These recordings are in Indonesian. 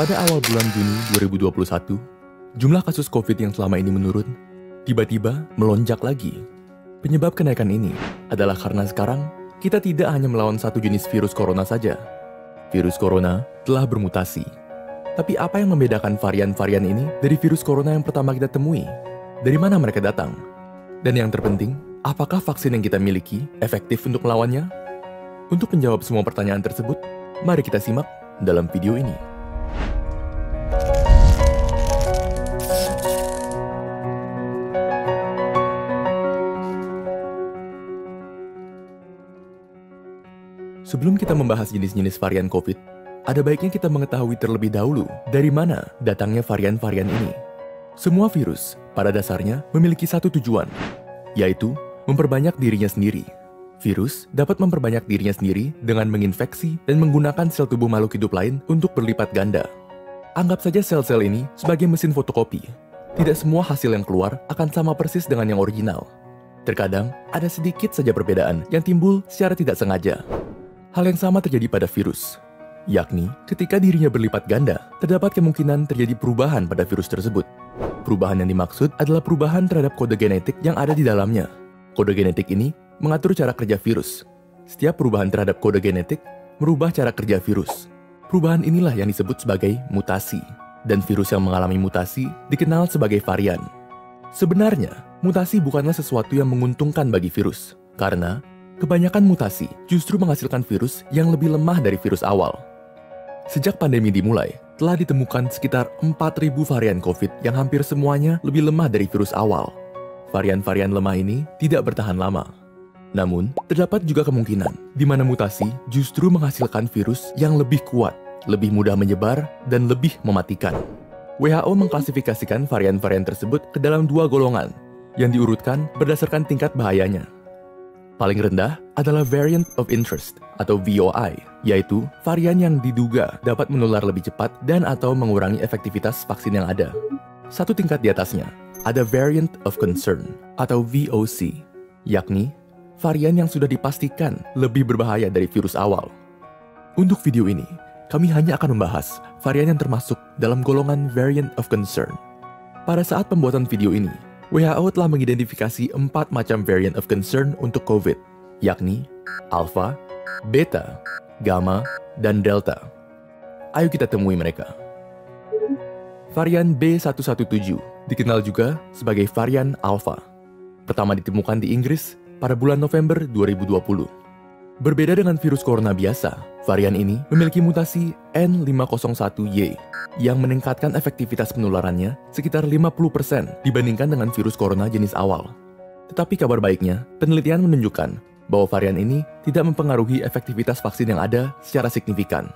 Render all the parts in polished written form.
Pada awal bulan Juni 2021, jumlah kasus COVID yang selama ini menurun, tiba-tiba melonjak lagi. Penyebab kenaikan ini adalah karena sekarang kita tidak hanya melawan satu jenis virus corona saja. Virus corona telah bermutasi. Tapi apa yang membedakan varian-varian ini dari virus corona yang pertama kita temui? Dari mana mereka datang? Dan yang terpenting, apakah vaksin yang kita miliki efektif untuk melawannya? Untuk menjawab semua pertanyaan tersebut, mari kita simak dalam video ini. Sebelum kita membahas jenis-jenis varian COVID, ada baiknya kita mengetahui terlebih dahulu dari mana datangnya varian-varian ini. Semua virus pada dasarnya memiliki satu tujuan, yaitu memperbanyak dirinya sendiri. Virus dapat memperbanyak dirinya sendiri dengan menginfeksi dan menggunakan sel tubuh makhluk hidup lain untuk berlipat ganda. Anggap saja sel-sel ini sebagai mesin fotokopi. Tidak semua hasil yang keluar akan sama persis dengan yang original. Terkadang ada sedikit saja perbedaan yang timbul secara tidak sengaja. Hal yang sama terjadi pada virus, yakni ketika dirinya berlipat ganda, terdapat kemungkinan terjadi perubahan pada virus tersebut. Perubahan yang dimaksud adalah perubahan terhadap kode genetik yang ada di dalamnya. Kode genetik ini mengatur cara kerja virus. Setiap perubahan terhadap kode genetik merubah cara kerja virus. Perubahan inilah yang disebut sebagai mutasi, dan virus yang mengalami mutasi dikenal sebagai varian. Sebenarnya, mutasi bukanlah sesuatu yang menguntungkan bagi virus, karena kebanyakan mutasi justru menghasilkan virus yang lebih lemah dari virus awal. Sejak pandemi dimulai, telah ditemukan sekitar 4.000 varian COVID yang hampir semuanya lebih lemah dari virus awal. Varian-varian lemah ini tidak bertahan lama. Namun, terdapat juga kemungkinan di mana mutasi justru menghasilkan virus yang lebih kuat, lebih mudah menyebar, dan lebih mematikan. WHO mengklasifikasikan varian-varian tersebut ke dalam dua golongan yang diurutkan berdasarkan tingkat bahayanya. Paling rendah adalah variant of interest atau VOI, yaitu varian yang diduga dapat menular lebih cepat dan atau mengurangi efektivitas vaksin yang ada. Satu tingkat di atasnya, ada variant of concern atau VOC, yakni varian yang sudah dipastikan lebih berbahaya dari virus awal. Untuk video ini, kami hanya akan membahas varian yang termasuk dalam golongan variant of concern. Pada saat pembuatan video ini, WHO telah mengidentifikasi 4 macam variant of concern untuk COVID, yakni Alpha, Beta, Gamma, dan Delta. Ayo kita temui mereka. Varian B117 dikenal juga sebagai varian Alpha. Pertama ditemukan di Inggris pada bulan November 2020. Berbeda dengan virus corona biasa, varian ini memiliki mutasi N501Y yang meningkatkan efektivitas penularannya sekitar 50% dibandingkan dengan virus corona jenis awal. Tetapi kabar baiknya, penelitian menunjukkan bahwa varian ini tidak mempengaruhi efektivitas vaksin yang ada secara signifikan.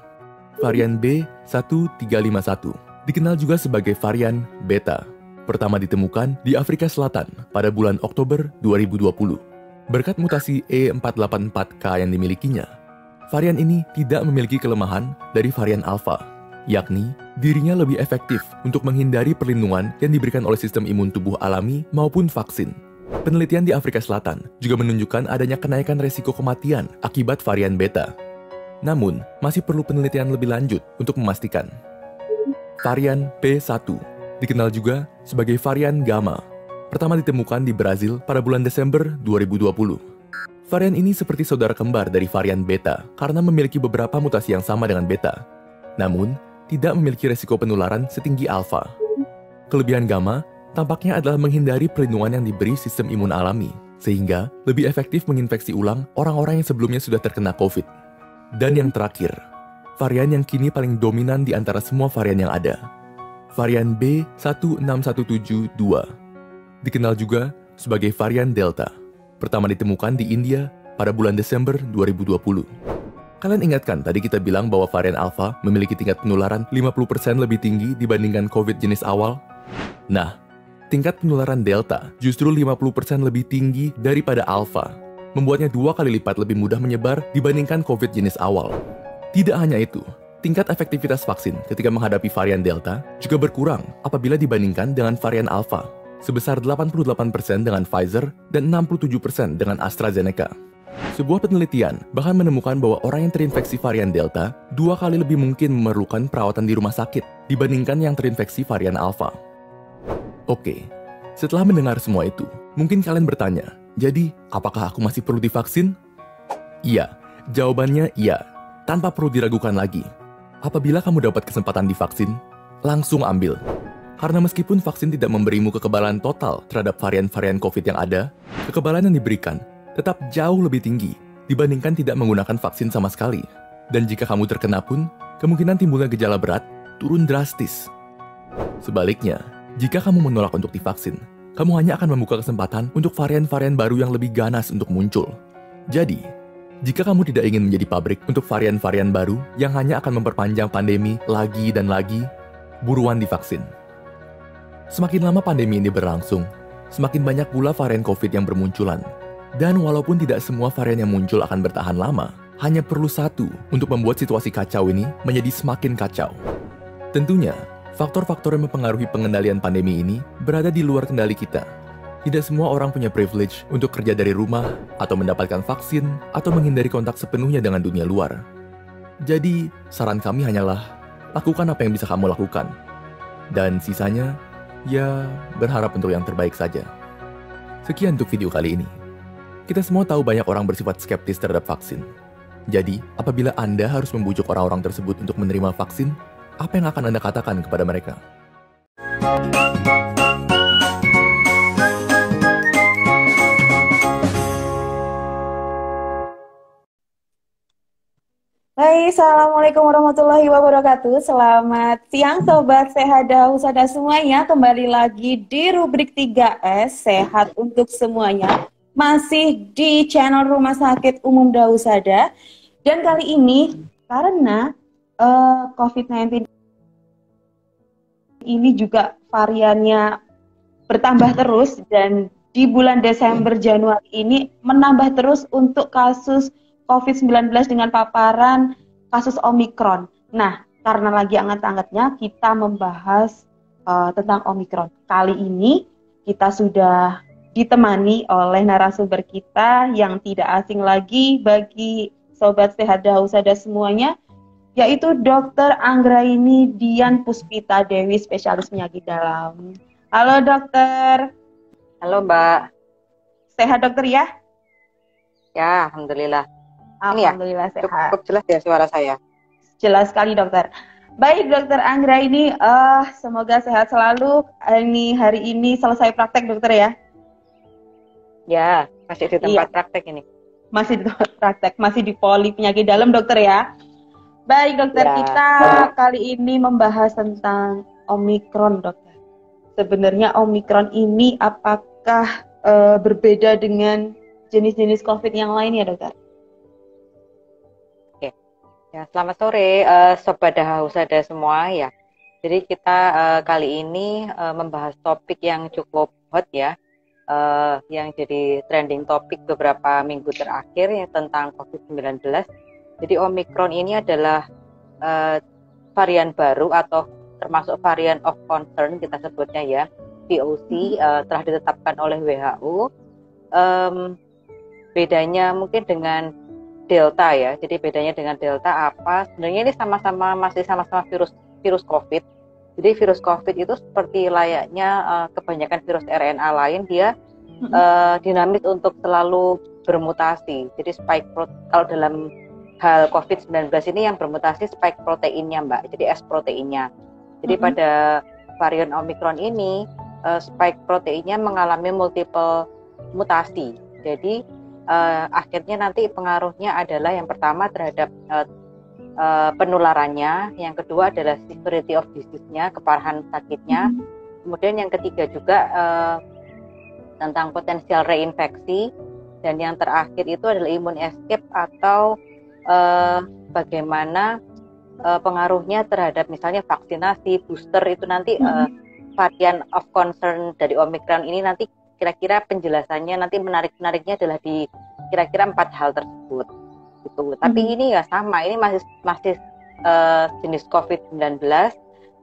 Varian B1351 dikenal juga sebagai varian Beta. Pertama ditemukan di Afrika Selatan pada bulan Oktober 2020. Berkat mutasi E484K yang dimilikinya, varian ini tidak memiliki kelemahan dari varian Alpha, yakni dirinya lebih efektif untuk menghindari perlindungan yang diberikan oleh sistem imun tubuh alami maupun vaksin. Penelitian di Afrika Selatan juga menunjukkan adanya kenaikan resiko kematian akibat varian Beta. Namun, masih perlu penelitian lebih lanjut untuk memastikan. Varian P1 dikenal juga sebagai varian Gamma. Pertama ditemukan di Brazil pada bulan Desember 2020. Varian ini seperti saudara kembar dari varian Beta karena memiliki beberapa mutasi yang sama dengan Beta, namun tidak memiliki resiko penularan setinggi Alpha. Kelebihan Gamma tampaknya adalah menghindari perlindungan yang diberi sistem imun alami, sehingga lebih efektif menginfeksi ulang orang-orang yang sebelumnya sudah terkena COVID. Dan yang terakhir, varian yang kini paling dominan di antara semua varian yang ada, varian B16172. Dikenal juga sebagai varian Delta. Pertama ditemukan di India pada bulan Desember 2020. Kalian ingatkan tadi kita bilang bahwa varian Alpha memiliki tingkat penularan 50% lebih tinggi dibandingkan COVID jenis awal? Nah, tingkat penularan Delta justru 50% lebih tinggi daripada Alpha, membuatnya 2 kali lipat lebih mudah menyebar dibandingkan COVID jenis awal. Tidak hanya itu, tingkat efektivitas vaksin ketika menghadapi varian Delta juga berkurang apabila dibandingkan dengan varian Alpha, sebesar 88% dengan Pfizer dan 67% dengan AstraZeneca. Sebuah penelitian bahkan menemukan bahwa orang yang terinfeksi varian Delta 2 kali lebih mungkin memerlukan perawatan di rumah sakit dibandingkan yang terinfeksi varian Alpha. Oke, setelah mendengar semua itu, mungkin kalian bertanya, jadi apakah aku masih perlu divaksin? Iya, jawabannya iya, tanpa perlu diragukan lagi. Apabila kamu dapat kesempatan divaksin, langsung ambil. Karena meskipun vaksin tidak memberimu kekebalan total terhadap varian-varian COVID yang ada, kekebalan yang diberikan tetap jauh lebih tinggi dibandingkan tidak menggunakan vaksin sama sekali. Dan jika kamu terkena pun, kemungkinan timbulnya gejala berat turun drastis. Sebaliknya, jika kamu menolak untuk divaksin, kamu hanya akan membuka kesempatan untuk varian-varian baru yang lebih ganas untuk muncul. Jadi, jika kamu tidak ingin menjadi pabrik untuk varian-varian baru yang hanya akan memperpanjang pandemi lagi dan lagi, buruan divaksin. Semakin lama pandemi ini berlangsung, semakin banyak pula varian COVID yang bermunculan. Dan walaupun tidak semua varian yang muncul akan bertahan lama, hanya perlu satu untuk membuat situasi kacau ini menjadi semakin kacau. Tentunya, faktor-faktor yang mempengaruhi pengendalian pandemi ini berada di luar kendali kita. Tidak semua orang punya privilege untuk kerja dari rumah, atau mendapatkan vaksin, atau menghindari kontak sepenuhnya dengan dunia luar. Jadi, saran kami hanyalah, lakukan apa yang bisa kamu lakukan. Dan sisanya, ya berharap untuk yang terbaik saja. Sekian untuk video kali ini. Kita semua tahu banyak orang bersifat skeptis terhadap vaksin. Jadi, apabila Anda harus membujuk orang-orang tersebut untuk menerima vaksin, apa yang akan Anda katakan kepada mereka? Hai, Assalamualaikum warahmatullahi wabarakatuh. Selamat siang Sobat Sehat Dausada semuanya. Kembali lagi di rubrik 3S, Sehat untuk Semuanya. Masih di channel Rumah Sakit Umum Dausada. Dan kali ini, karena COVID-19 ini juga variannya bertambah terus, dan di bulan Desember Januari ini menambah terus untuk kasus COVID-19 dengan paparan kasus Omikron. Nah, karena lagi anget-angetnya kita membahas tentang Omikron. Kali ini kita sudah ditemani oleh narasumber kita yang tidak asing lagi bagi Sobat Sehat Dausada semuanya, yaitu Dr. Anggraini Dian Puspita Dewi, spesialis penyakit dalam. Halo dokter. Halo Mbak. Sehat dokter ya? Ya, Alhamdulillah. Alhamdulillah Ini ya, sehat. cukup jelas ya suara saya. Jelas sekali dokter. Baik dokter Anggraini, semoga sehat selalu. Hari ini selesai praktek dokter ya? Ya, masih di tempat praktek ini. Masih di tempat praktek, masih di poli penyakit dalam dokter ya? Baik dokter, Ya. kita kali ini membahas tentang Omikron dokter. Sebenarnya Omikron ini apakah berbeda dengan jenis-jenis COVID yang lain ya dokter? Oke. Ya, selamat sore Sobat Dausada semua ya. Jadi kita kali ini membahas topik yang cukup hot ya. Yang jadi trending topik beberapa minggu terakhir ya, tentang COVID-19. Jadi Omikron ini adalah varian baru atau termasuk varian of concern kita sebutnya ya, VOC, telah ditetapkan oleh WHO. Bedanya mungkin dengan Delta ya. Jadi bedanya dengan Delta apa? Sebenarnya ini masih sama-sama virus COVID. Jadi virus COVID itu seperti layaknya kebanyakan virus RNA lain, dia dinamis untuk selalu bermutasi. Jadi kalau dalam hal COVID-19 ini yang bermutasi spike proteinnya Mbak, jadi S proteinnya. Jadi pada varian Omikron ini spike proteinnya mengalami multiple mutasi. Jadi akhirnya nanti pengaruhnya adalah yang pertama terhadap penularannya, yang kedua adalah severity of disease-nya, keparahan sakitnya, kemudian yang ketiga juga tentang potensial reinfeksi, dan yang terakhir itu adalah immune escape atau bagaimana pengaruhnya terhadap misalnya vaksinasi, booster itu nanti varian of concern dari Omikron ini nanti kira-kira penjelasannya nanti menarik-nariknya adalah di kira-kira 4 hal tersebut. Gitu. Tapi ini ya sama, ini masih jenis COVID-19,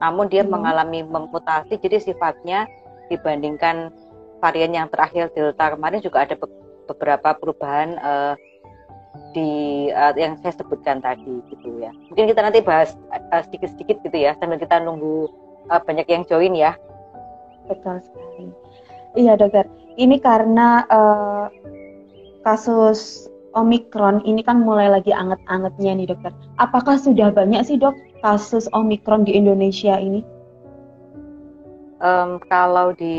namun dia mengalami mutasi, jadi sifatnya dibandingkan varian yang terakhir Delta kemarin juga ada beberapa perubahan yang saya sebutkan tadi gitu ya. Mungkin kita nanti bahas sedikit-sedikit gitu ya sambil kita nunggu banyak yang join ya. Betul sekali. Iya dokter, ini karena kasus Omikron ini kan mulai lagi anget-angetnya nih dokter. Apakah sudah banyak sih dok kasus Omikron di Indonesia ini? Kalau di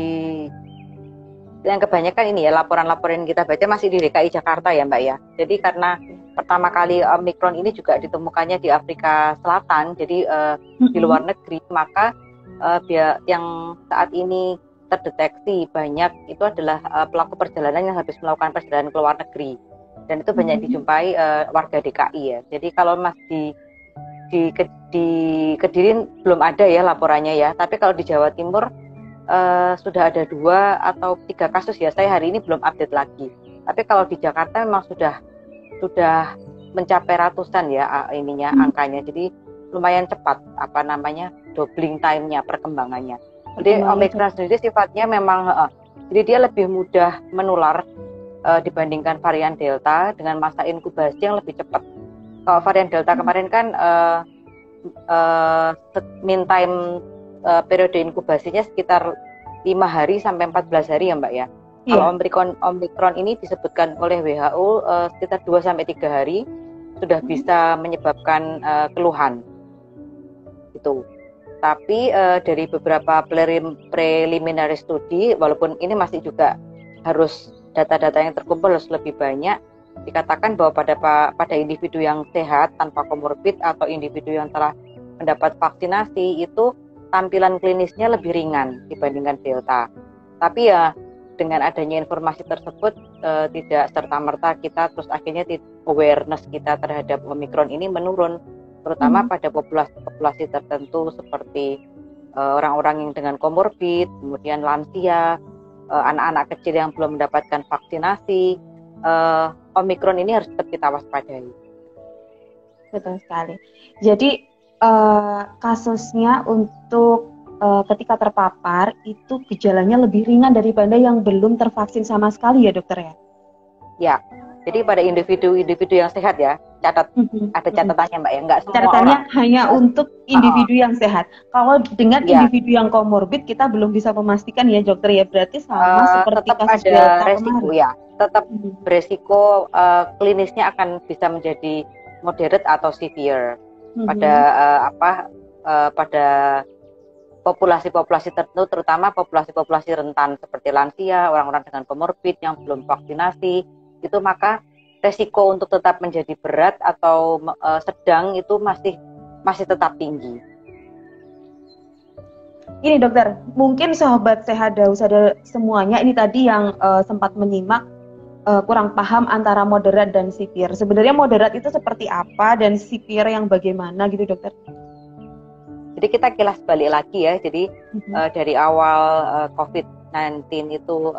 yang kebanyakan ini ya laporan-laporan yang kita baca masih di DKI Jakarta ya Mbak ya. Jadi karena pertama kali Omikron ini juga ditemukannya di Afrika Selatan, jadi di luar negeri, maka yang saat ini terdeteksi banyak itu adalah pelaku perjalanan yang habis melakukan perjalanan ke luar negeri, dan itu banyak dijumpai warga DKI ya. Jadi kalau masih di Kediri belum ada ya laporannya ya, tapi kalau di Jawa Timur sudah ada 2 atau 3 kasus ya, saya hari ini belum update lagi. Tapi kalau di Jakarta memang sudah mencapai ratusan ya angkanya, jadi lumayan cepat doubling time-nya, perkembangannya. Jadi Omikron sendiri sifatnya memang jadi dia lebih mudah menular dibandingkan varian Delta dengan masa inkubasi yang lebih cepat. Kalau varian Delta kemarin kan mean time periode inkubasinya sekitar 5 hari sampai 14 hari ya Mbak ya. Kalau Omikron ini disebutkan oleh WHO sekitar 2 sampai 3 hari sudah bisa menyebabkan keluhan. Itu. Tapi dari beberapa preliminary study, walaupun ini masih juga harus data-data yang terkumpul harus lebih banyak, dikatakan bahwa pada individu yang sehat tanpa komorbid atau individu yang telah mendapat vaksinasi itu tampilan klinisnya lebih ringan dibandingkan Delta. Tapi ya dengan adanya informasi tersebut tidak serta-merta kita terus akhirnya awareness kita terhadap Omikron ini menurun, terutama pada populasi tertentu seperti orang-orang yang dengan komorbid, kemudian lansia, anak-anak kecil yang belum mendapatkan vaksinasi. Omikron ini harus tetap kita waspadai. Betul sekali. Jadi kasusnya untuk ketika terpapar itu gejalanya lebih ringan daripada yang belum tervaksin sama sekali ya dokter ya? Ya, jadi pada individu-individu yang sehat ya, ada catatannya Mbak ya, enggak semua catatannya orang. Hanya untuk individu yang sehat. Kalau dengan individu yang komorbid kita belum bisa memastikan ya dokter ya, berarti sama seperti tetap kasus ada Delta resiko kemarin. Ya, tetap beresiko klinisnya akan bisa menjadi moderate atau severe pada populasi-populasi tertentu, terutama populasi-populasi rentan seperti lansia, orang-orang dengan komorbid yang belum vaksinasi, itu maka resiko untuk tetap menjadi berat atau sedang itu masih tetap tinggi. Ini dokter, mungkin sahabat sehat Dausada semuanya ini tadi yang sempat menyimak kurang paham antara moderat dan severe. Sebenarnya moderat itu seperti apa dan severe yang bagaimana gitu dokter? Jadi kita kilas balik lagi ya. Jadi dari awal COVID-19 itu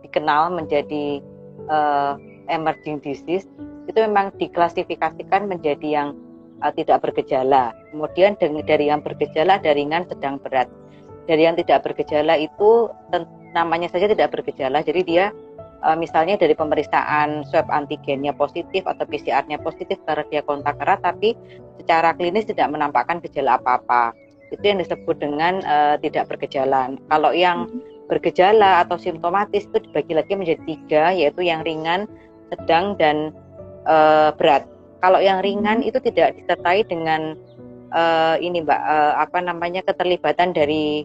dikenal menjadi emerging disease, itu memang diklasifikasikan menjadi yang tidak bergejala. Kemudian dari yang bergejala ada ringan, sedang, berat. Dari yang tidak bergejala itu namanya saja tidak bergejala. Jadi dia misalnya dari pemeriksaan swab antigennya positif atau PCR-nya positif karena dia kontak erat, tapi secara klinis tidak menampakkan gejala apa-apa. Itu yang disebut dengan tidak bergejala. Kalau yang bergejala atau simptomatis itu dibagi lagi menjadi 3, yaitu yang ringan, sedang, dan berat. Kalau yang ringan itu tidak disertai dengan keterlibatan dari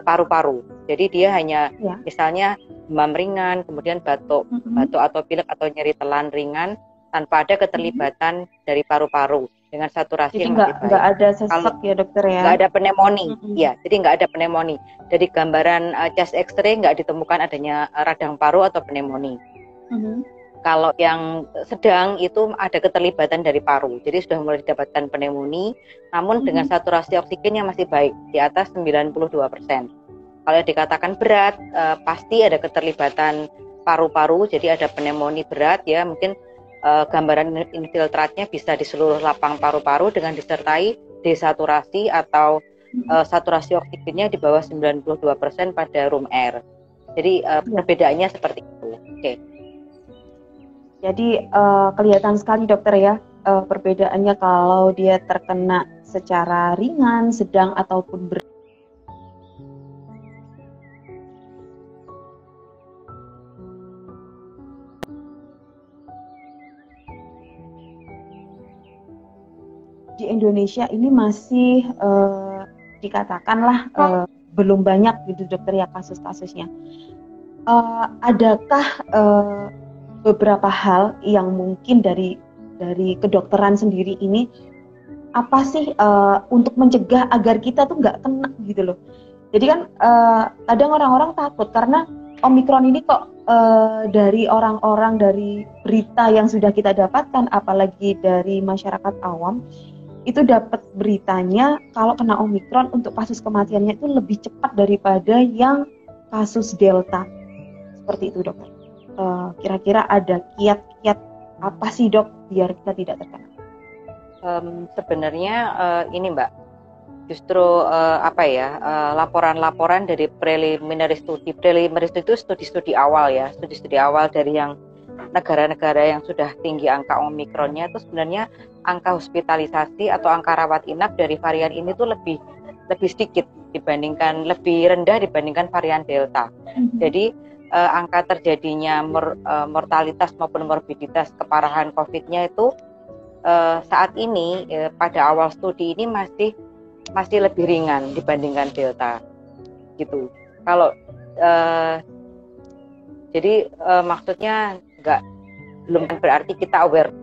paru-paru. Jadi dia hanya misalnya demam ringan, kemudian batuk atau pilek atau nyeri telan ringan tanpa ada keterlibatan dari paru-paru dengan saturasi jadi yang masih baik. Nggak ada sesak ya dokter ya? Nggak ada pneumonia, ya. Jadi nggak ada pneumonia. Dari gambaran chest X-ray nggak ditemukan adanya radang paru atau pneumonia. Kalau yang sedang itu ada keterlibatan dari paru, jadi sudah mulai didapatkan pneumonia, namun dengan saturasi oksigen yang masih baik di atas 92%. Kalau dikatakan berat, pasti ada keterlibatan paru-paru, jadi ada pneumonia berat ya, mungkin gambaran infiltratnya bisa di seluruh lapang paru-paru dengan disertai desaturasi atau saturasi oksigennya di bawah 92% pada room air. Jadi perbedaannya seperti itu. Oke. Jadi kelihatan sekali dokter ya perbedaannya kalau dia terkena secara ringan, sedang ataupun berat. Di Indonesia ini masih dikatakanlah belum banyak gitu dokter ya kasus-kasusnya. Adakah beberapa hal yang mungkin dari kedokteran sendiri ini apa sih untuk mencegah agar kita tuh nggak kena gitu loh. Jadi kan kadang orang-orang takut karena Omikron ini kok dari orang-orang, dari berita yang sudah kita dapatkan, apalagi dari masyarakat awam, itu dapat beritanya kalau kena Omikron untuk kasus kematiannya itu lebih cepat daripada yang kasus Delta. Seperti itu dokter. Kira-kira ada kiat-kiat apa sih dok biar kita tidak terkena? Sebenarnya ini Mbak, justru laporan-laporan dari preliminary study itu studi-studi awal ya, studi-studi awal dari yang negara-negara yang sudah tinggi angka Omikronnya itu sebenarnya angka hospitalisasi atau angka rawat inap dari varian ini tuh lebih sedikit dibandingkan, lebih rendah dibandingkan varian Delta. Jadi angka terjadinya mortalitas maupun morbiditas keparahan COVID-nya itu saat ini pada awal studi ini masih lebih ringan dibandingkan Delta gitu. Kalau jadi maksudnya belum berarti kita aware,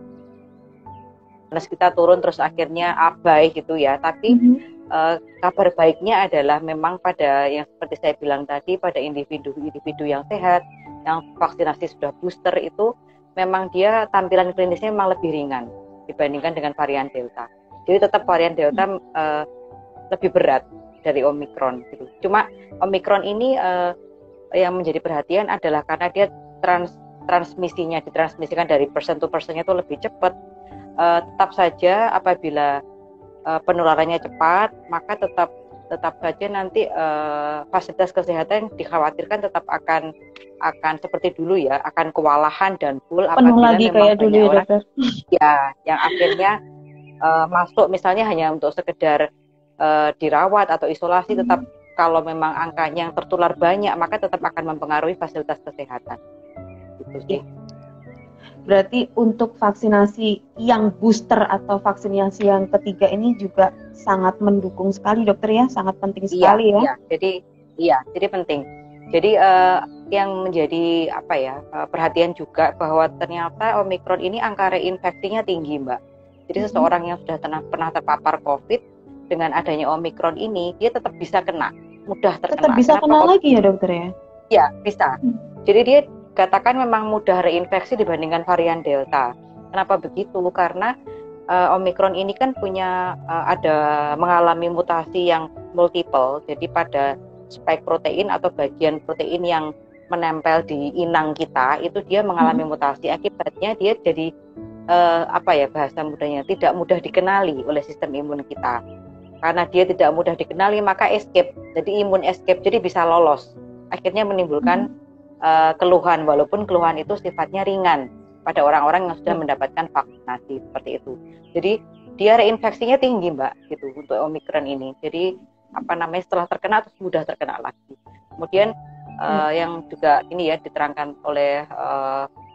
kita turun terus akhirnya abai gitu ya. Tapi kabar baiknya adalah memang pada yang seperti saya bilang tadi, pada individu yang sehat, yang vaksinasi sudah booster itu memang dia tampilan klinisnya memang lebih ringan dibandingkan dengan varian Delta. Jadi tetap varian Delta lebih berat dari Omikron gitu. Cuma Omikron ini yang menjadi perhatian adalah karena dia transmisinya ditransmisikan dari person to personnya itu lebih cepat. Tetap saja apabila penularannya cepat, maka tetap saja nanti fasilitas kesehatan dikhawatirkan tetap akan seperti dulu ya, akan kewalahan dan full penuh apabila lagi memang kayak dulu ya orang dokter. ya yang akhirnya masuk misalnya hanya untuk sekedar dirawat atau isolasi. Tetap kalau memang angkanya yang tertular banyak, maka tetap akan mempengaruhi fasilitas kesehatan. Gitu sih. Berarti untuk vaksinasi yang booster atau vaksinasi yang ketiga ini juga sangat mendukung sekali dokter ya, sangat penting sekali ya. Jadi penting. Jadi yang menjadi perhatian juga bahwa ternyata Omikron ini angka reinfeksinya tinggi Mbak. Jadi seseorang yang sudah pernah terpapar COVID dengan adanya Omikron ini dia tetap bisa kena, mudah terkena. Tetap bisa kena lagi ya dokter ya? Ya bisa. Jadi dia katakan memang mudah reinfeksi dibandingkan varian Delta. Kenapa begitu? Karena Omikron ini kan mengalami mutasi yang multiple. Jadi pada spike protein atau bagian protein yang menempel di inang kita itu dia mengalami mutasi. Akibatnya dia jadi bahasa mudahnya tidak mudah dikenali oleh sistem imun kita. Karena dia tidak mudah dikenali maka escape. Jadi imun escape, jadi bisa lolos. Akhirnya menimbulkan keluhan, walaupun keluhan itu sifatnya ringan pada orang-orang yang sudah mendapatkan vaksinasi seperti itu. Jadi dia reinfeksinya tinggi Mbak gitu untuk Omikron ini. Jadi setelah terkena terus mudah terkena lagi. Kemudian yang juga ini ya diterangkan oleh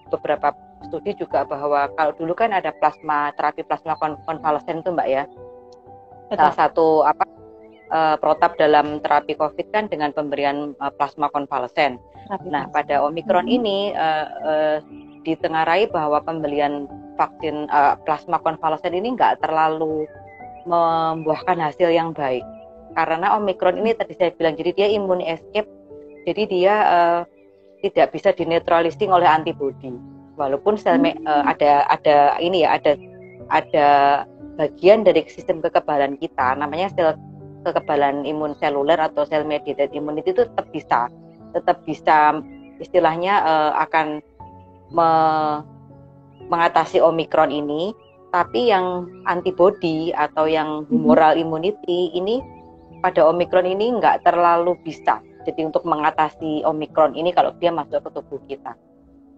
beberapa studi juga bahwa kalau dulu kan ada terapi plasma konvalesen tuh Mbak ya. Salah satu protap dalam terapi COVID kan dengan pemberian plasma konvalesen. Nah, pada Omikron ini ditengarai bahwa pembelian vaksin plasma konvalesen ini nggak terlalu membuahkan hasil yang baik. Karena Omikron ini tadi saya bilang, jadi dia imun escape, jadi dia tidak bisa dinetralisir oleh antibodi. Walaupun ada bagian dari sistem kekebalan kita, namanya sel kekebalan imun seluler atau sel mediated immunity itu tetap bisa istilahnya akan mengatasi Omikron ini, tapi yang antibody atau yang humoral immunity ini pada Omikron ini nggak terlalu bisa. Jadi untuk mengatasi Omikron ini kalau dia masuk ke tubuh kita.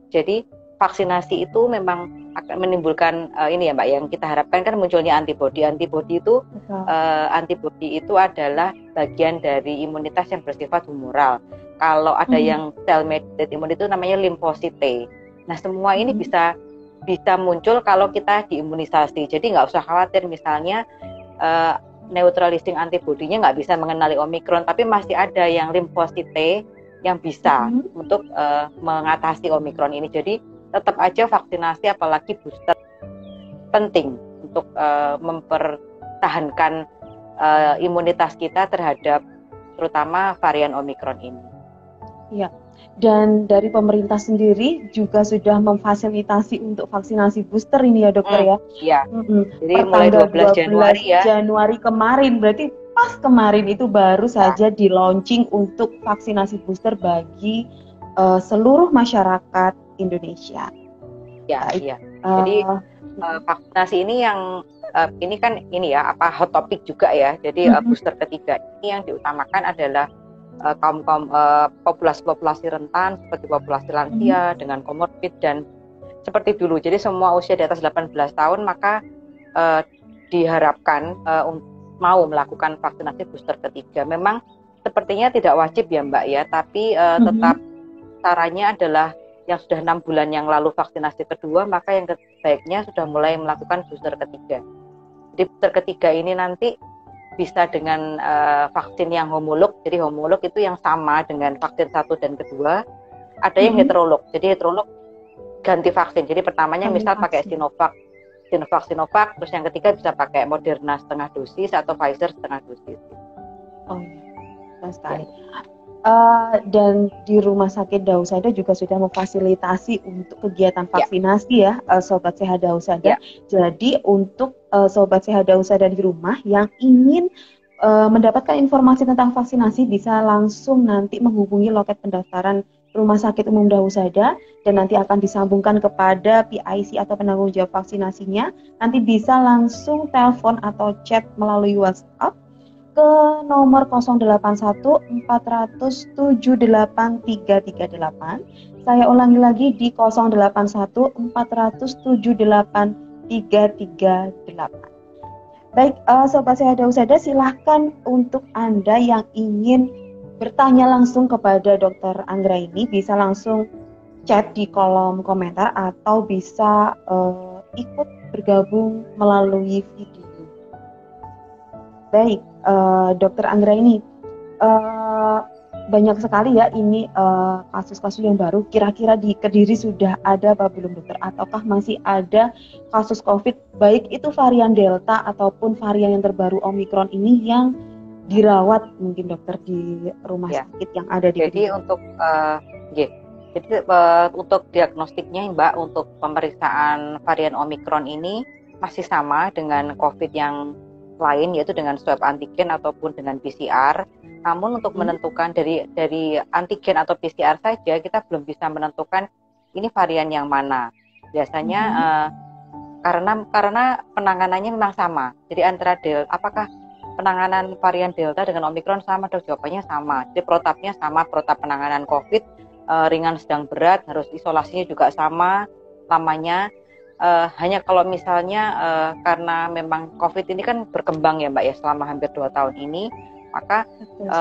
Jadi vaksinasi itu memang akan menimbulkan ini ya Mbak, yang kita harapkan kan munculnya antibodi. Antibodi itu adalah bagian dari imunitas yang bersifat humoral. Kalau ada yang cell mediated immunity itu namanya limfosite. Nah, semua ini bisa muncul kalau kita diimunisasi. Jadi nggak usah khawatir misalnya neutralizing antibodinya nggak bisa mengenali Omikron, tapi masih ada yang limfosite yang bisa untuk mengatasi Omikron ini. Jadi tetap aja vaksinasi, apalagi booster, penting untuk mempertahankan imunitas kita terhadap terutama varian Omikron ini. Ya, dan dari pemerintah sendiri juga sudah memfasilitasi untuk vaksinasi booster ini ya dokter ya. Iya. Jadi mulai 12 Januari ya. Januari kemarin, berarti pas kemarin itu baru saja di launching untuk vaksinasi booster bagi seluruh masyarakat Indonesia. Ya, iya. Jadi vaksinasi ini yang ini kan hot topic juga ya. Jadi booster ketiga ini yang diutamakan adalah kaum populasi rentan seperti populasi lansia dengan komorbid dan seperti dulu. Jadi semua usia di atas 18 tahun maka diharapkan mau melakukan vaksinasi booster ketiga. Memang sepertinya tidak wajib ya Mbak ya, tapi tetap caranya adalah yang sudah 6 bulan yang lalu vaksinasi kedua, maka yang sebaiknya sudah mulai melakukan booster ketiga. Jadi booster ketiga ini nanti bisa dengan vaksin yang homolog. Jadi homolog itu yang sama dengan vaksin 1 dan kedua. Ada yang heterolog. Jadi heterolog ganti vaksin. Jadi pertamanya misal pakai Sinovac, terus yang ketiga bisa pakai Moderna setengah dosis atau Pfizer setengah dosis. Oh, iya. Sekali. Dan di Rumah Sakit Dausada juga sudah memfasilitasi untuk kegiatan vaksinasi ya, Sobat Sehat Dausada. Jadi untuk Sobat Sehat Dausada di rumah yang ingin mendapatkan informasi tentang vaksinasi bisa langsung nanti menghubungi loket pendaftaran Rumah Sakit Umum Dausada dan nanti akan disambungkan kepada PIC atau penanggung jawab vaksinasinya. Nanti bisa langsung telepon atau chat melalui WhatsApp ke nomor 081 400 78338. Saya ulangi lagi di 081 400 78338. Baik, Sobat Sehat Dausada, silahkan untuk Anda yang ingin bertanya langsung kepada Dr. Anggraini bisa langsung chat di kolom komentar atau bisa ikut bergabung melalui video. Baik, Dr. Anggraini, banyak sekali ya ini kasus-kasus yang baru. Kira-kira di Kediri sudah ada apa belum dokter? Ataukah masih ada kasus COVID, baik itu varian Delta ataupun varian yang terbaru Omikron ini yang dirawat mungkin dokter di rumah sakit yang ada di Kediri? Untuk diagnostiknya Mbak, untuk pemeriksaan varian Omikron ini masih sama dengan COVID yang lain, yaitu dengan swab antigen ataupun dengan PCR. Namun untuk menentukan dari antigen atau PCR saja kita belum bisa menentukan ini varian yang mana. Biasanya karena penanganannya memang sama. Jadi antara apakah penanganan varian Delta dengan Omikron sama? Jawabannya sama. Jadi protapnya sama, protap penanganan COVID ringan, sedang, berat, harus isolasinya juga sama lamanya. Hanya kalau misalnya karena memang COVID ini kan berkembang ya Mbak ya selama hampir 2 tahun ini, maka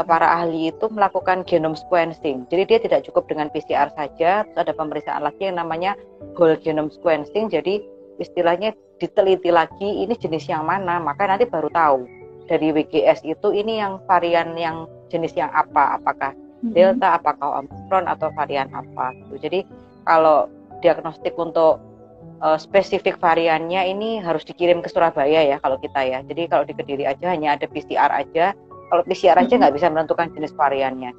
para ahli itu melakukan genome sequencing. Jadi dia tidak cukup dengan PCR saja, terus ada pemeriksaan lagi yang namanya whole genome sequencing. Jadi istilahnya diteliti lagi ini jenis yang mana, maka nanti baru tahu dari WGS itu ini yang varian yang jenis yang apa, apakah Delta, apakah Omicron atau varian apa. Jadi kalau diagnostik untuk spesifik variannya ini harus dikirim ke Surabaya ya kalau kita ya. Jadi kalau di Kediri aja hanya ada PCR aja. Kalau PCR aja nggak bisa menentukan jenis variannya.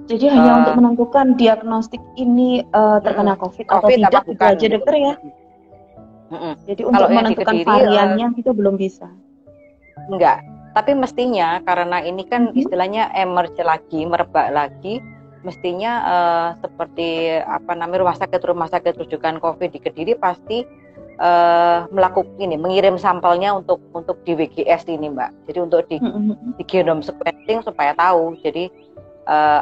Jadi hanya untuk menentukan diagnostik ini terkena COVID atau tidak itu aja dokter ya. Jadi untuk menentukan Kediri, variannya itu belum bisa. Enggak. Tapi mestinya karena ini kan istilahnya emerge lagi, merebak lagi. Mestinya seperti rumah sakit rujukan COVID di Kediri pasti mengirim sampelnya untuk di WGS ini Mbak. Jadi untuk di genome sequencing supaya tahu. Jadi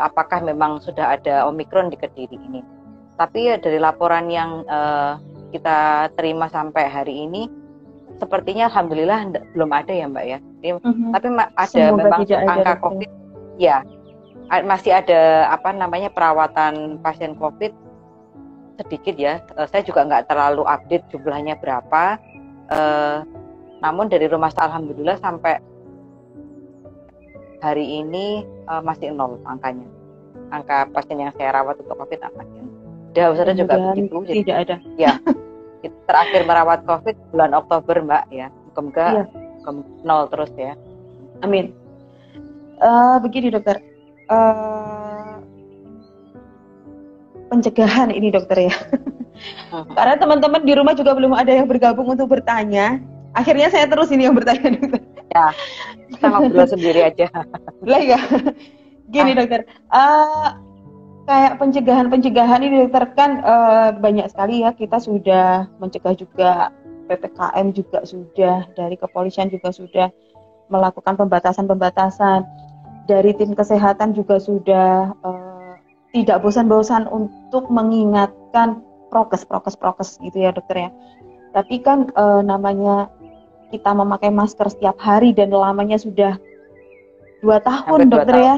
apakah memang sudah ada Omikron di Kediri ini. Tapi ya dari laporan yang kita terima sampai hari ini, sepertinya alhamdulillah belum ada ya Mbak ya. Jadi, tapi ada Semoga memang tidak ada, angka dokter. COVID, ya masih ada perawatan pasien COVID sedikit ya. Saya juga nggak terlalu update jumlahnya berapa. Namun dari rumah sakit alhamdulillah sampai hari ini masih 0 angkanya. Angka pasien yang saya rawat untuk COVID masih 0. Sudah juga begitu. Tidak ada. Ya, terakhir merawat COVID bulan Oktober Mbak ya. Semoga 0 terus ya. Amin. Begini dokter, pencegahan ini dokter ya. Karena teman-teman di rumah juga belum ada yang bergabung untuk bertanya. Akhirnya saya terus ini yang bertanya dokter. Ya, kita ngobrol sendiri aja. Lah ya. Gini dokter, kayak pencegahan ini dokter kan banyak sekali ya, kita sudah mencegah juga, PPKM juga sudah, dari kepolisian juga sudah melakukan pembatasan-pembatasan, dari tim kesehatan juga sudah tidak bosan-bosan untuk mengingatkan prokes gitu ya dokter ya. Tapi kan namanya kita memakai masker setiap hari dan lamanya sudah 2 tahun dokter ya.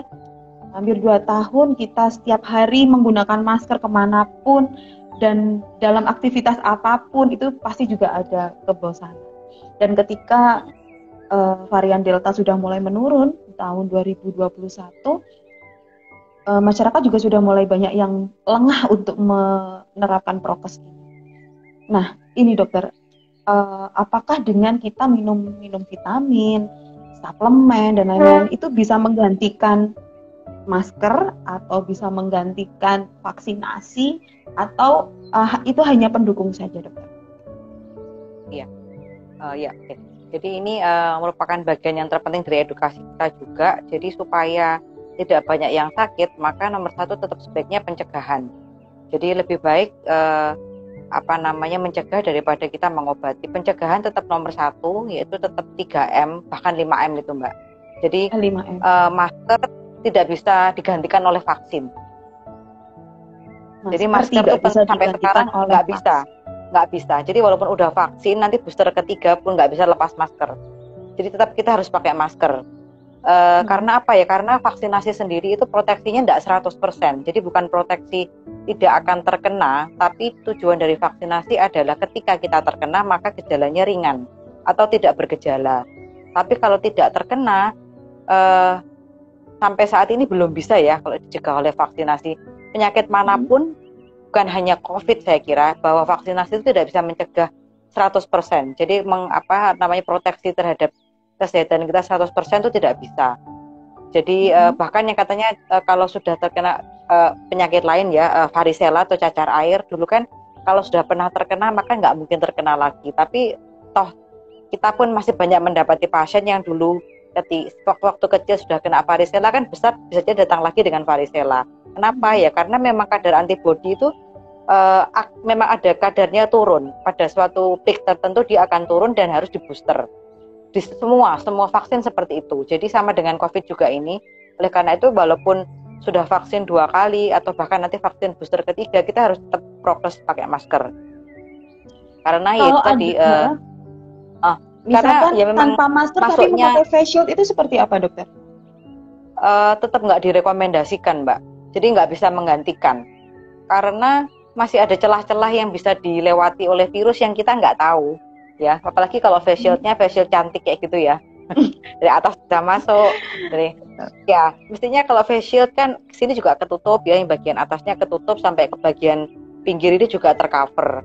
Hampir 2 tahun kita setiap hari menggunakan masker kemanapun dan dalam aktivitas apapun itu pasti juga ada kebosanan. Dan ketika varian Delta sudah mulai menurun tahun 2021, masyarakat juga sudah mulai banyak yang lengah untuk menerapkan prokes ini. Nah, ini dokter, apakah dengan kita minum vitamin, suplemen dan lain-lain itu bisa menggantikan masker atau bisa menggantikan vaksinasi atau itu hanya pendukung saja dokter? Iya, oke. Jadi ini merupakan bagian yang terpenting dari edukasi kita juga. Jadi supaya tidak banyak yang sakit, maka nomor 1 tetap sebaiknya pencegahan. Jadi lebih baik mencegah daripada kita mengobati. Pencegahan tetap nomor 1, yaitu tetap 3M bahkan 5M itu Mbak. Jadi 5M. Masker tidak bisa digantikan oleh vaksin. Jadi masker itu sampai sekarang nggak bisa. Jadi walaupun udah vaksin, nanti booster ketiga pun nggak bisa lepas masker. Jadi tetap kita harus pakai masker. Karena apa ya? Karena vaksinasi sendiri itu proteksinya nggak 100%. Jadi bukan proteksi tidak akan terkena, tapi tujuan dari vaksinasi adalah ketika kita terkena maka gejalanya ringan atau tidak bergejala. Tapi kalau tidak terkena, sampai saat ini belum bisa ya kalau dicegah oleh vaksinasi. Penyakit manapun, bukan hanya COVID saya kira, bahwa vaksinasi itu tidak bisa mencegah 100%. Jadi proteksi terhadap kesehatan kita 100% itu tidak bisa. Jadi bahkan yang katanya kalau sudah terkena penyakit lain ya, varicella atau cacar air, dulu kan kalau sudah pernah terkena maka nggak mungkin terkena lagi. Tapi toh kita pun masih banyak mendapati pasien yang dulu waktu kecil sudah kena varicella kan bisa saja datang lagi dengan varicella. Kenapa ya? Karena memang kadar antibodi itu memang ada kadarnya turun. Pada suatu peak tertentu dia akan turun dan harus di booster. Di semua vaksin seperti itu. Jadi sama dengan COVID juga ini. Oleh karena itu walaupun sudah vaksin 2 kali atau bahkan nanti vaksin booster ketiga, kita harus tetap prokes pakai masker. Karena ya itu tadi misalkan karena ya memang tanpa masker tapi memakai face shield itu seperti apa dokter? Tetap nggak direkomendasikan Mbak. Jadi nggak bisa menggantikan. Karena masih ada celah-celah yang bisa dilewati oleh virus yang kita nggak tahu. Ya, apalagi kalau face shield-nya face shield cantik kayak gitu ya. Dari atas bisa masuk. Ya, mestinya kalau face shield kan sini juga ketutup ya, yang bagian atasnya ketutup sampai ke bagian pinggir ini juga tercover.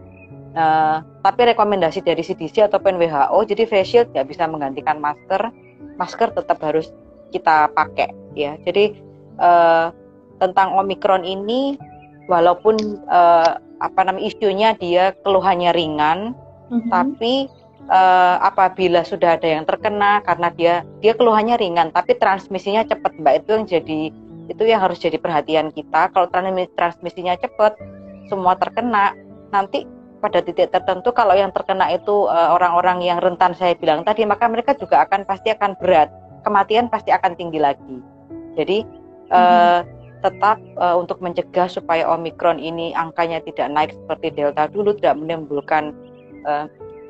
Tapi rekomendasi dari CDC ataupun WHO, jadi face shield nggak bisa menggantikan masker. Masker tetap harus kita pakai ya. Jadi tentang Omikron ini, walaupun isunya dia keluhannya ringan, tapi apabila sudah ada yang terkena karena dia keluhannya ringan, tapi transmisinya cepat Mbak, itu yang harus jadi perhatian kita. Kalau transmisinya cepat, semua terkena, nanti pada titik tertentu kalau yang terkena itu orang-orang yang rentan saya bilang tadi, maka mereka juga pasti akan berat, kematian pasti akan tinggi lagi. Jadi tetap untuk mencegah supaya Omikron ini angkanya tidak naik seperti Delta dulu, tidak menimbulkan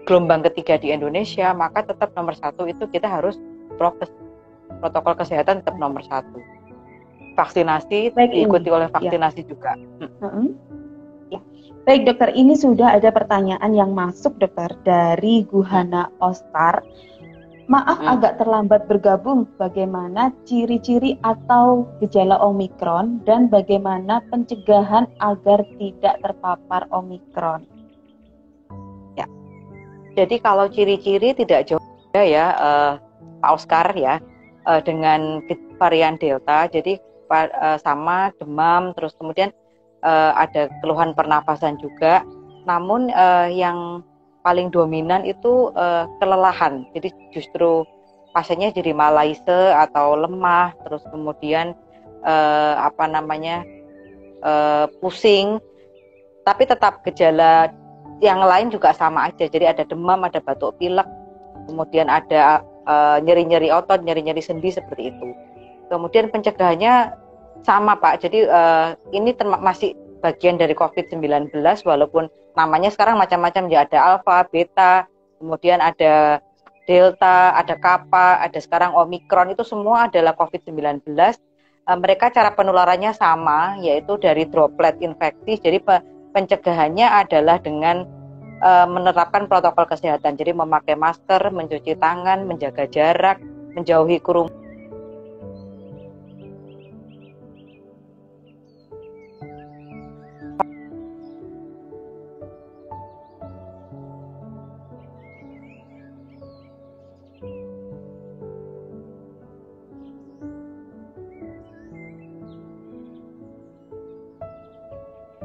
gelombang ketiga di Indonesia, maka tetap nomor satu itu kita harus prokes, protokol kesehatan tetap nomor satu. Vaksinasi diikuti oleh vaksinasi juga. Baik dokter, ini sudah ada pertanyaan yang masuk dokter dari Guhana Oscar. Maaf agak terlambat bergabung, bagaimana ciri-ciri atau gejala Omikron dan bagaimana pencegahan agar tidak terpapar Omikron? Ya, jadi kalau ciri-ciri tidak jauh beda ya Pak Oscar ya, dengan varian Delta, jadi sama demam, terus kemudian ada keluhan pernafasan juga, namun yang paling dominan itu kelelahan. Jadi justru pasiennya jadi malaise atau lemah, terus kemudian pusing. Tapi tetap gejala yang lain juga sama aja. Jadi ada demam, ada batuk pilek, kemudian ada nyeri-nyeri otot, nyeri-nyeri sendi seperti itu. Kemudian pencegahannya sama Pak. Jadi ini masih bagian dari COVID-19 walaupun namanya sekarang macam-macam ya, ada alfa, beta, kemudian ada delta, ada kappa, ada sekarang omikron, itu semua adalah COVID-19. Mereka cara penularannya sama, yaitu dari droplet infeksi. Jadi pencegahannya adalah dengan menerapkan protokol kesehatan. Jadi memakai masker, mencuci tangan, menjaga jarak, menjauhi kerumunan.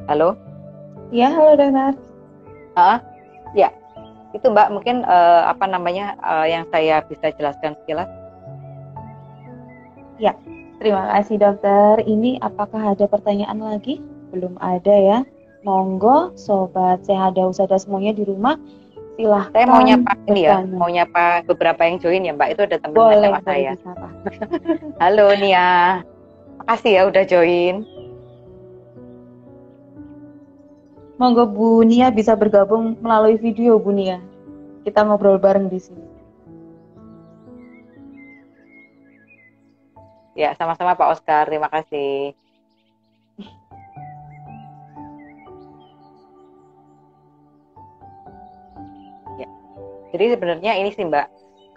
Halo? Ya, halo dokter. Ya, itu Mbak mungkin yang saya bisa jelaskan sekilas. Ya, terima kasih dokter. Ini apakah ada pertanyaan lagi? Belum ada ya. Monggo, sobat Sehada Usada semuanya di rumah, silahkan. Saya mau nyapa ini ya, mau nyapa beberapa yang join ya Mbak. Itu ada teman SMA saya. Halo Nia, makasih ya udah join. Monggo Bu Nia bisa bergabung melalui video Bu Nia. Kita ngobrol bareng di sini. Ya, sama-sama Pak Oscar. Terima kasih. Ya. Jadi sebenarnya ini sih Mbak,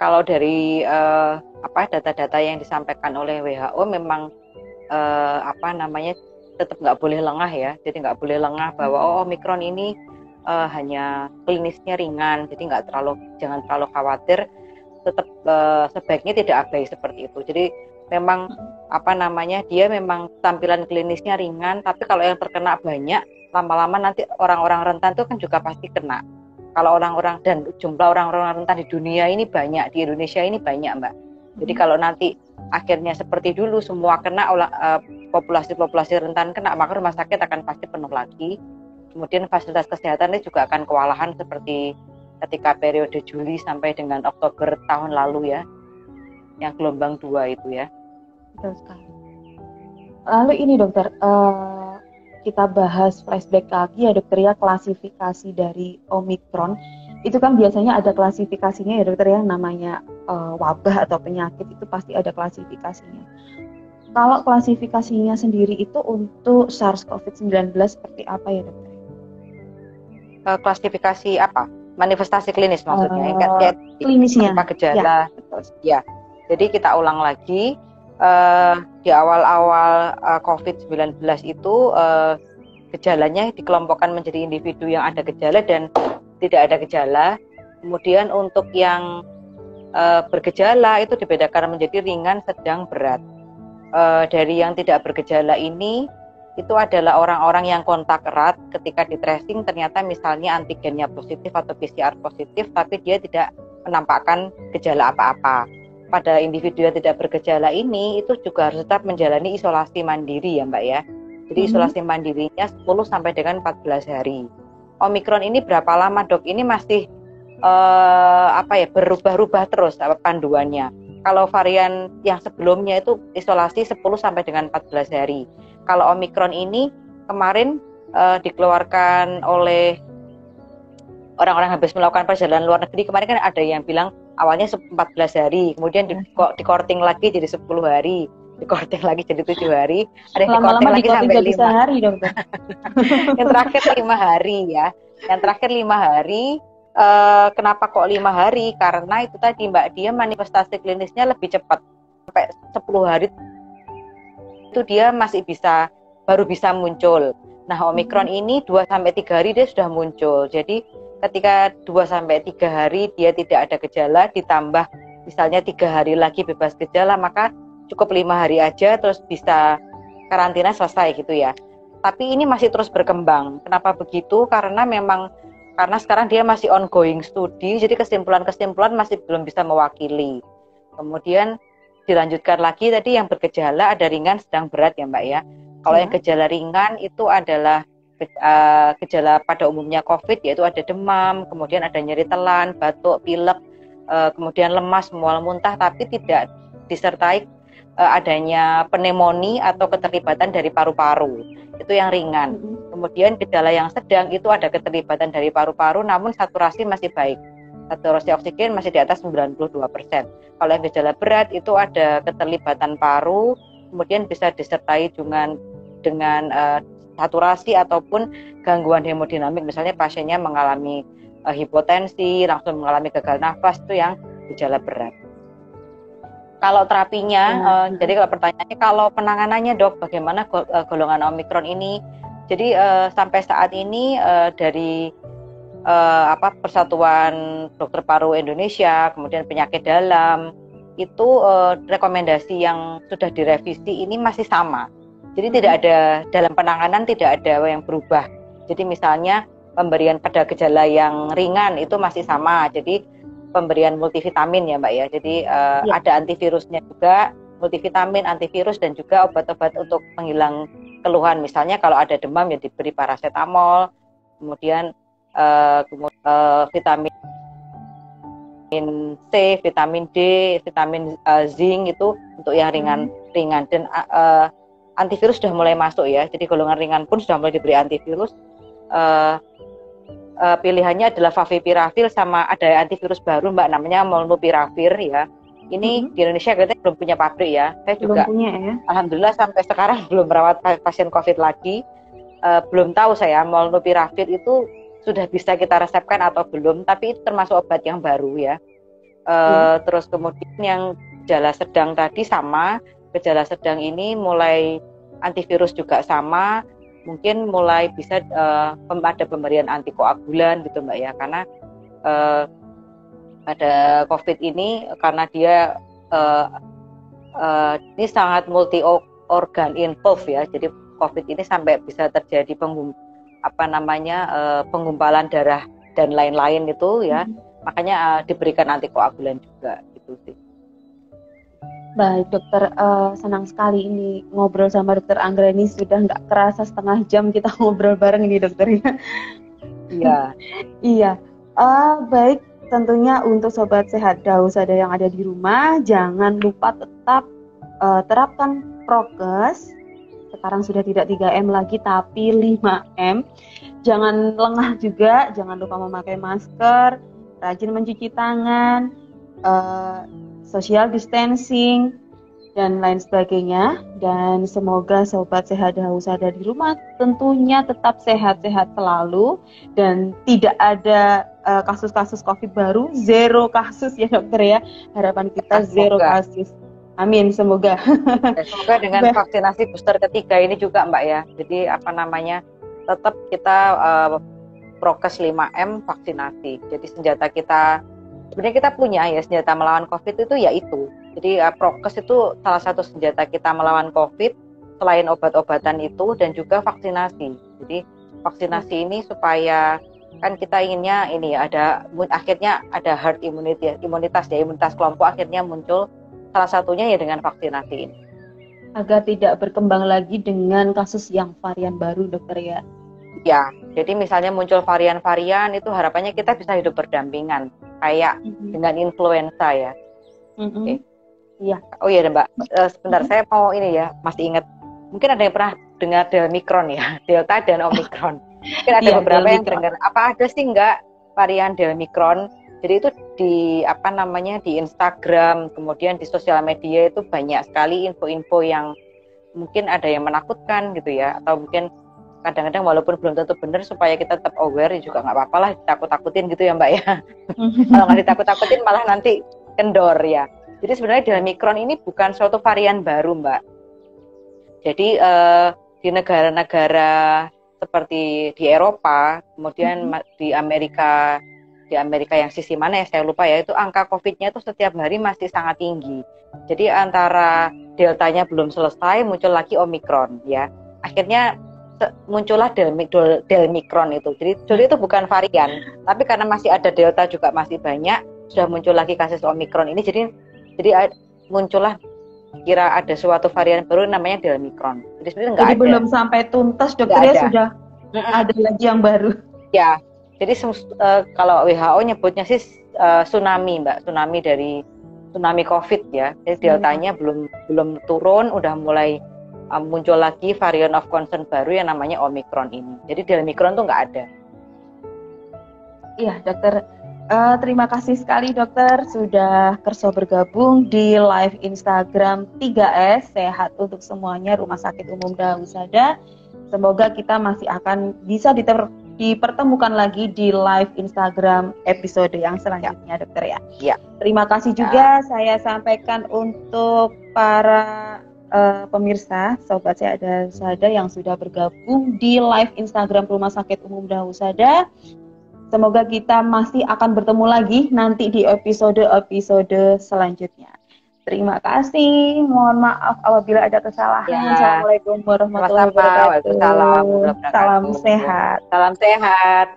kalau dari data-data yang disampaikan oleh WHO memang tetap nggak boleh lengah ya. Jadi nggak boleh lengah bahwa Omikron ini hanya klinisnya ringan, jadi jangan terlalu khawatir. Tetap sebaiknya tidak abai seperti itu. Jadi memang dia memang tampilan klinisnya ringan, tapi kalau yang terkena banyak, lama-lama nanti orang-orang rentan itu kan juga pasti kena. Kalau orang-orang dan jumlah orang-orang rentan di dunia ini banyak, di Indonesia ini banyak Mbak. Jadi kalau nanti akhirnya seperti dulu semua kena, populasi rentan kena, maka rumah sakit akan pasti penuh lagi. Kemudian fasilitas kesehatan ini juga akan kewalahan seperti ketika periode Juli sampai dengan Oktober tahun lalu ya, yang gelombang 2 itu ya. Betul sekali. Lalu ini dokter, kita bahas flashback lagi ya dokter ya, klasifikasi dari Omikron. Itu kan biasanya ada klasifikasinya ya dokter, yang namanya wabah atau penyakit itu pasti ada klasifikasinya. Kalau klasifikasinya sendiri itu untuk SARS-CoV-19 seperti apa ya dokter? Klasifikasi apa? Manifestasi klinis maksudnya? Klinisnya. Apa gejala? Ya. Jadi kita ulang lagi, di awal-awal COVID-19 itu gejalanya dikelompokkan menjadi individu yang ada gejala dan tidak ada gejala. Kemudian untuk yang bergejala itu dibedakan menjadi ringan, sedang, berat. Dari yang tidak bergejala ini itu adalah orang-orang yang kontak erat, ketika di tracing ternyata misalnya antigennya positif atau PCR positif, tapi dia tidak menampakkan gejala apa-apa. Pada individu yang tidak bergejala ini itu juga harus tetap menjalani isolasi mandiri ya Mbak ya. Jadi isolasi mandirinya 10 sampai dengan 14 hari. Omikron ini berapa lama dok? Ini masih berubah-ubah terus panduannya. Kalau varian yang sebelumnya itu isolasi 10 sampai dengan 14 hari. Kalau Omikron ini kemarin dikeluarkan oleh orang-orang habis melakukan perjalanan luar negeri, kemarin kan ada yang bilang awalnya 14 hari, kemudian dikorting lagi jadi 10 hari, dikorting lagi jadi 7 hari, ada yang dikorting lagi sampai 5 hari, dokter. Yang terakhir 5 hari ya. Yang terakhir 5 hari. Kenapa kok 5 hari? Karena itu tadi Mbak, dia manifestasi klinisnya lebih cepat. Sampai 10 hari itu dia masih baru bisa muncul. Nah, Omikron ini 2 sampai 3 hari dia sudah muncul. Jadi ketika 2 sampai 3 hari dia tidak ada gejala, ditambah misalnya 3 hari lagi bebas gejala, maka cukup 5 hari aja terus bisa karantina selesai gitu ya. Tapi ini masih terus berkembang. Kenapa begitu? Karena sekarang dia masih ongoing studi, jadi kesimpulan-kesimpulan masih belum bisa mewakili. Kemudian dilanjutkan lagi tadi yang bergejala ada ringan, sedang, berat ya Mbak ya. Kalau yang gejala ringan itu adalah gejala pada umumnya COVID, yaitu ada demam, kemudian ada nyeri telan, batuk, pilek, kemudian lemas, mual, muntah, tapi tidak disertai adanya pneumonia atau keterlibatan dari paru-paru. Itu yang ringan. Kemudian gejala yang sedang itu ada keterlibatan dari paru-paru, namun saturasi masih baik. Saturasi oksigen masih di atas 92%. Kalau yang gejala berat itu ada keterlibatan paru, kemudian bisa disertai dengan saturasi ataupun gangguan hemodinamik. Misalnya pasiennya mengalami hipotensi, langsung mengalami gagal nafas, itu yang gejala berat. Kalau terapinya, jadi kalau pertanyaannya, kalau penanganannya dok, bagaimana golongan Omikron ini? Jadi sampai saat ini dari Persatuan Dokter Paru Indonesia, kemudian penyakit dalam, itu rekomendasi yang sudah direvisi ini masih sama. Jadi tidak ada, dalam penanganan tidak ada yang berubah. Jadi misalnya pemberian pada gejala yang ringan itu masih sama. Jadi pemberian multivitamin ya Mbak ya. Jadi ada antivirusnya juga, multivitamin, antivirus, dan juga obat-obat untuk penghilang keluhan. Misalnya kalau ada demam ya diberi paracetamol, kemudian vitamin C, vitamin D, vitamin zinc itu untuk yang ringan. Dan antivirus sudah mulai masuk ya. Jadi golongan ringan pun sudah mulai diberi antivirus. Pilihannya adalah favipiravir, sama ada antivirus baru Mbak, namanya molnupiravir ya. Ini di Indonesia kita belum punya pabrik ya. Saya juga punya, ya. Alhamdulillah sampai sekarang belum merawat pasien COVID lagi. Belum tahu saya molnupiravir itu sudah bisa kita resepkan atau belum, tapi itu termasuk obat yang baru ya. Terus kemudian yang gejala sedang tadi sama, gejala sedang ini mulai antivirus juga sama, mungkin mulai bisa ada pemberian antikoagulan gitu Mbak ya, karena pada COVID ini karena dia ini sangat multi organ involved ya, jadi COVID ini sampai bisa terjadi penggumpalan darah dan lain-lain itu ya, makanya diberikan antikoagulan juga gitu sih. Baik dokter, senang sekali ini ngobrol sama dokter Anggreni, sudah nggak kerasa setengah jam kita ngobrol bareng ini dokter ya. Iya. Iya. Baik, tentunya untuk sobat sehat Dausada yang ada di rumah, jangan lupa tetap terapkan prokes. Sekarang sudah tidak 3M lagi tapi 5M. Jangan lengah juga, jangan lupa memakai masker, rajin mencuci tangan, social distancing, dan lain sebagainya. Dan semoga sobat sehat Dausada di rumah tentunya tetap sehat-sehat selalu, dan tidak ada kasus-kasus COVID baru, zero kasus ya dokter ya. Harapan kita zero kasus. Amin, semoga. Semoga dengan vaksinasi booster ketiga ini juga Mbak ya. Jadi tetap kita prokes 5M, vaksinasi. Jadi senjata kita, sebenarnya kita punya ya senjata melawan COVID itu ya itu. Jadi prokes itu salah satu senjata kita melawan COVID, selain obat-obatan itu, dan juga vaksinasi. Jadi vaksinasi ini supaya kan kita inginnya ini akhirnya ada herd immunity, imunitas kelompok akhirnya muncul, salah satunya ya dengan vaksinasi ini. Agar tidak berkembang lagi dengan kasus yang varian baru dokter ya. Ya, jadi misalnya muncul varian-varian itu harapannya kita bisa hidup berdampingan kayak dengan influenza ya. Okay. Iya. Oh iya Mbak, sebentar saya mau ini ya, masih ingat. Mungkin ada yang pernah dengar Delmicron ya, Delta dan Omicron. Mungkin ada Iya, beberapa yang Delmicron. dengar. Apa ada sih enggak varian Delmicron? Jadi itu di di Instagram, kemudian di sosial media itu banyak sekali info-info yang mungkin ada yang menakutkan gitu ya, atau mungkin kadang-kadang walaupun belum tentu benar, supaya kita tetap aware juga nggak apa-apa lah ditakut-takutin gitu ya Mbak ya. Kalau nggak ditakut-takutin malah nanti kendor ya. Jadi sebenarnya Delmicron ini bukan suatu varian baru Mbak. Jadi di negara-negara seperti di Eropa, kemudian di Amerika yang sisi mana ya saya lupa ya, itu angka COVID-nya itu setiap hari masih sangat tinggi. Jadi antara deltanya belum selesai, muncul lagi Omicron ya. Akhirnya muncullah Delmicron itu. Jadi itu bukan varian, tapi karena masih ada delta juga masih banyak, sudah muncul lagi kasus Omicron ini. Jadi muncullah kira ada suatu varian baru namanya Delmicron. Jadi sebenarnya nggak ada. Belum sampai tuntas dokter ya, sudah ada lagi yang baru. Ya, jadi kalau WHO nyebutnya sih tsunami Mbak, tsunami COVID ya. Jadi deltanya belum turun, udah mulai muncul lagi varian of concern baru yang namanya Omicron ini. Jadi Delmicron tuh nggak ada. Iya dokter. Terima kasih sekali dokter sudah kerso bergabung di live Instagram 3S Sehat untuk semuanya Rumah Sakit Umum Dahusada. Semoga kita masih akan bisa dipertemukan lagi di live Instagram episode yang selanjutnya dokter ya. Ya. Terima kasih juga saya sampaikan untuk para pemirsa Sobat Sehat Dahusada yang sudah bergabung di live Instagram Rumah Sakit Umum Dahusada. Semoga kita masih akan bertemu lagi nanti di episode-episode selanjutnya. Terima kasih. Mohon maaf apabila ada kesalahan. Ya. Assalamualaikum warahmatullahi wabarakatuh. Salam sehat. Salam sehat.